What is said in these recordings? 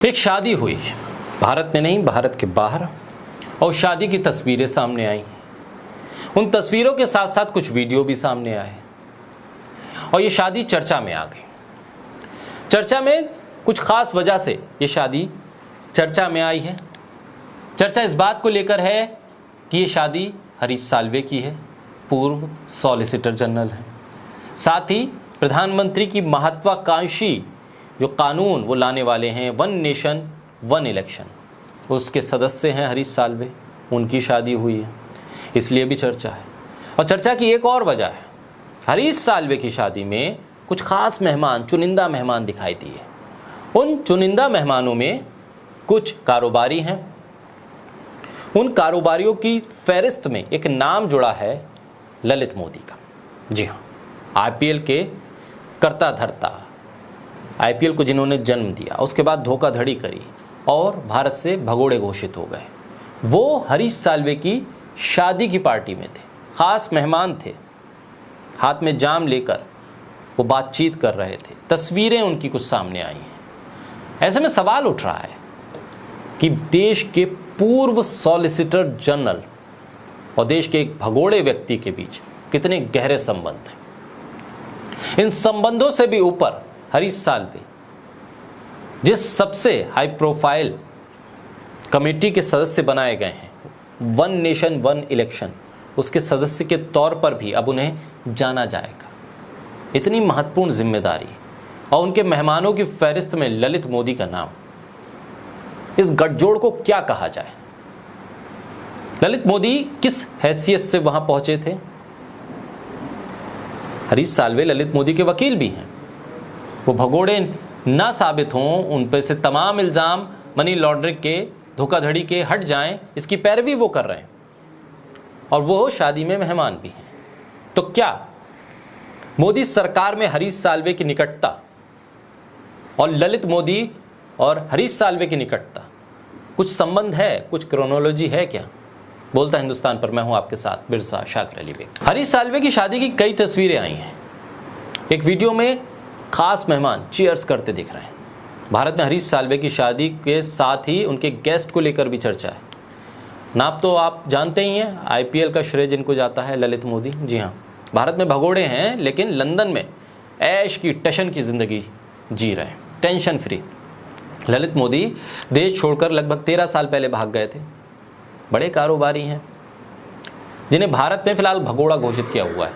एक शादी हुई भारत में नहीं, भारत के बाहर, और शादी की तस्वीरें सामने आई। उन तस्वीरों के साथ साथ कुछ वीडियो भी सामने आए और ये शादी चर्चा में आ गई। चर्चा में कुछ खास वजह से ये शादी चर्चा में आई है। चर्चा इस बात को लेकर है कि ये शादी हरीश साल्वे की है, पूर्व सॉलिसिटर जनरल है। साथ ही प्रधानमंत्री की महत्वाकांक्षी जो कानून वो लाने वाले हैं, वन नेशन वन इलेक्शन, उसके सदस्य हैं हरीश साल्वे, उनकी शादी हुई है, इसलिए भी चर्चा है। और चर्चा की एक और वजह है, हरीश साल्वे की शादी में कुछ खास मेहमान, चुनिंदा मेहमान दिखाई दिए। उन चुनिंदा मेहमानों में कुछ कारोबारी हैं। उन कारोबारियों की फहरिस्त में एक नाम जुड़ा है ललित मोदी का। जी हाँ, आईपीएल के करता धरता, आईपीएल को जिन्होंने जन्म दिया, उसके बाद धोखाधड़ी करी और भारत से भगोड़े घोषित हो गए, वो हरीश साल्वे की शादी की पार्टी में थे, खास मेहमान थे। हाथ में जाम लेकर वो बातचीत कर रहे थे। तस्वीरें उनकी कुछ सामने आई हैं। ऐसे में सवाल उठ रहा है कि देश के पूर्व सॉलिसिटर जनरल और देश के एक भगोड़े व्यक्ति के बीच कितने गहरे संबंध हैं। इन संबंधों से भी ऊपर हरीश साल्वे जिस सबसे हाई प्रोफाइल कमेटी के सदस्य बनाए गए हैं, वन नेशन वन इलेक्शन, उसके सदस्य के तौर पर भी अब उन्हें जाना जाएगा। इतनी महत्वपूर्ण जिम्मेदारी और उनके मेहमानों की फहरिस्त में ललित मोदी का नाम, इस गठजोड़ को क्या कहा जाए? ललित मोदी किस हैसियत से वहां पहुंचे थे? हरीश साल्वे ललित मोदी के वकील भी हैं। वो भगोड़े ना साबित हों, उन पर से तमाम इल्ज़ाम मनी लॉन्ड्रिंग के, धोखाधड़ी के हट जाएं, इसकी पैरवी वो कर रहे हैं और वो शादी में मेहमान भी हैं। तो क्या मोदी सरकार में हरीश साल्वे की निकटता और ललित मोदी और हरीश साल्वे की निकटता कुछ संबंध है, कुछ क्रोनोलॉजी है क्या? बोलता हिंदुस्तान पर मैं हूं आपके साथ बिरसा शाकिर अली बेग। हरीश साल्वे की शादी की कई तस्वीरें आई हैं। एक वीडियो में खास मेहमान चीयर्स करते दिख रहे हैं। भारत में हरीश साल्वे की शादी के साथ ही उनके गेस्ट को लेकर भी चर्चा है। नाम तो आप जानते ही हैं, आईपीएल का श्रेय जिनको जाता है, ललित मोदी। जी हाँ, भारत में भगोड़े हैं लेकिन लंदन में ऐश की टशन की जिंदगी जी रहे हैं, टेंशन फ्री। ललित मोदी देश छोड़कर लगभग 13 साल पहले भाग गए थे। बड़े कारोबारी हैं जिन्हें भारत में फिलहाल भगोड़ा घोषित किया हुआ है।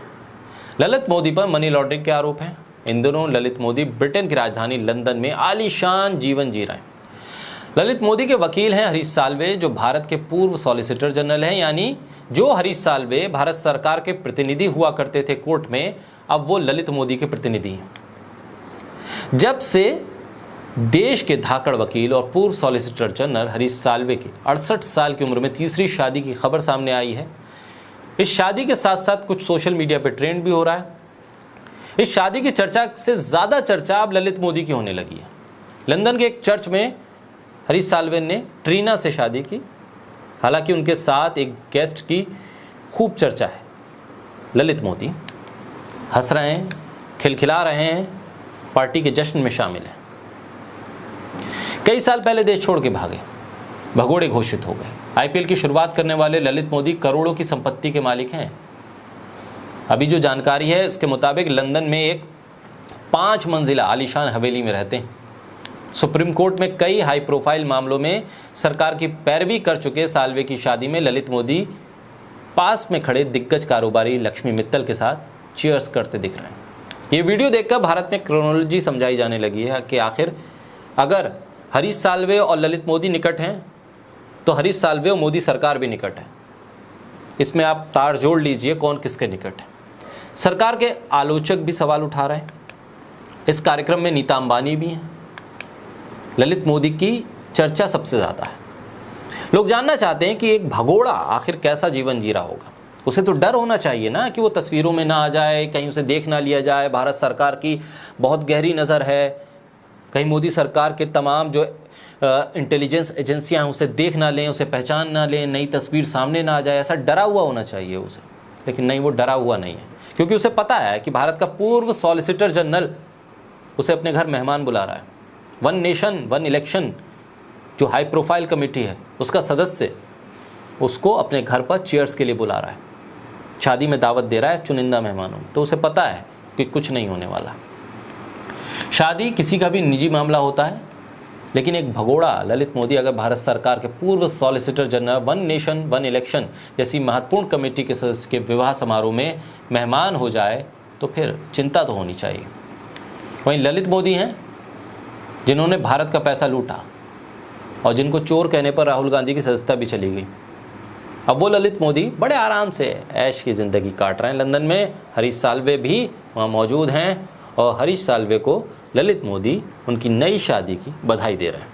ललित मोदी पर मनी लॉन्ड्रिंग के आरोप हैं। इन दिनों ललित मोदी ब्रिटेन की राजधानी लंदन में आलीशान जीवन जी रहे हैं। ललित मोदी के वकील हैं हरीश साल्वे, जो भारत के पूर्व सॉलिसिटर जनरल हैं, यानी जो हरीश साल्वे भारत सरकार के प्रतिनिधि हुआ करते थे कोर्ट में, अब वो ललित मोदी के प्रतिनिधि हैं। जब से देश के धाकड़ वकील और पूर्व सॉलिसिटर जनरल हरीश साल्वे की 68 साल की उम्र में तीसरी शादी की खबर सामने आई है, इस शादी के साथ साथ कुछ सोशल मीडिया पर ट्रेंड भी हो रहा है। इस शादी की चर्चा से ज्यादा चर्चा अब ललित मोदी की होने लगी है। लंदन के एक चर्च में हरीश साल्वे ने ट्रीना से शादी की। हालांकि उनके साथ एक गेस्ट की खूब चर्चा है। ललित मोदी हंस रहे हैं, खिलखिला रहे हैं, पार्टी के जश्न में शामिल हैं। कई साल पहले देश छोड़ के भागे, भगोड़े घोषित हो गए। आईपीएल की शुरुआत करने वाले ललित मोदी करोड़ों की संपत्ति के मालिक हैं। अभी जो जानकारी है उसके मुताबिक लंदन में एक 5 मंजिला आलीशान हवेली में रहते हैं। सुप्रीम कोर्ट में कई हाई प्रोफाइल मामलों में सरकार की पैरवी कर चुके साल्वे की शादी में ललित मोदी पास में खड़े दिग्गज कारोबारी लक्ष्मी मित्तल के साथ चीयर्स करते दिख रहे हैं। ये वीडियो देखकर भारत में क्रोनोलॉजी समझाई जाने लगी है कि आखिर अगर हरीश साल्वे और ललित मोदी निकट हैं तो हरीश साल्वे और मोदी सरकार भी निकट है। इसमें आप तार जोड़ लीजिए कौन किसके निकट है। सरकार के आलोचक भी सवाल उठा रहे हैं। इस कार्यक्रम में नीता अंबानी भी हैं। ललित मोदी की चर्चा सबसे ज़्यादा है। लोग जानना चाहते हैं कि एक भगोड़ा आखिर कैसा जीवन जी रहा होगा। उसे तो डर होना चाहिए ना कि वो तस्वीरों में ना आ जाए, कहीं उसे देख ना लिया जाए। भारत सरकार की बहुत गहरी नज़र है, कहीं मोदी सरकार के तमाम जो इंटेलिजेंस एजेंसियां हैं उसे देख ना लें, उसे पहचान ना लें, नई तस्वीर सामने ना आ जाए। ऐसा डरा हुआ होना चाहिए उसे, लेकिन नहीं, वो डरा हुआ नहीं है, क्योंकि उसे पता है कि भारत का पूर्व सॉलिसिटर जनरल उसे अपने घर मेहमान बुला रहा है। वन नेशन वन इलेक्शन जो हाई प्रोफाइल कमेटी है उसका सदस्य उसको अपने घर पर चेयर्स के लिए बुला रहा है, शादी में दावत दे रहा है चुनिंदा मेहमानों, तो उसे पता है कि कुछ नहीं होने वाला। शादी किसी का भी निजी मामला होता है, लेकिन एक भगोड़ा ललित मोदी अगर भारत सरकार के पूर्व solicitor general one nation one election जैसी महत्वपूर्ण कमेटी के सदस्य के विवाह समारोह में मेहमान हो जाए तो फिर चिंता तो होनी चाहिए। वहीं ललित मोदी हैं जिन्होंने भारत का पैसा लूटा और जिनको चोर कहने पर राहुल गांधी की सदस्यता भी चली गई। अब वो ललित मोदी बड़े आराम से ऐश की ज़िंदगी काट रहे हैं लंदन में। हरीश साल्वे भी वहाँ मौजूद हैं और हरीश साल्वे को ललित मोदी उनकी नई शादी की बधाई दे रहे हैं।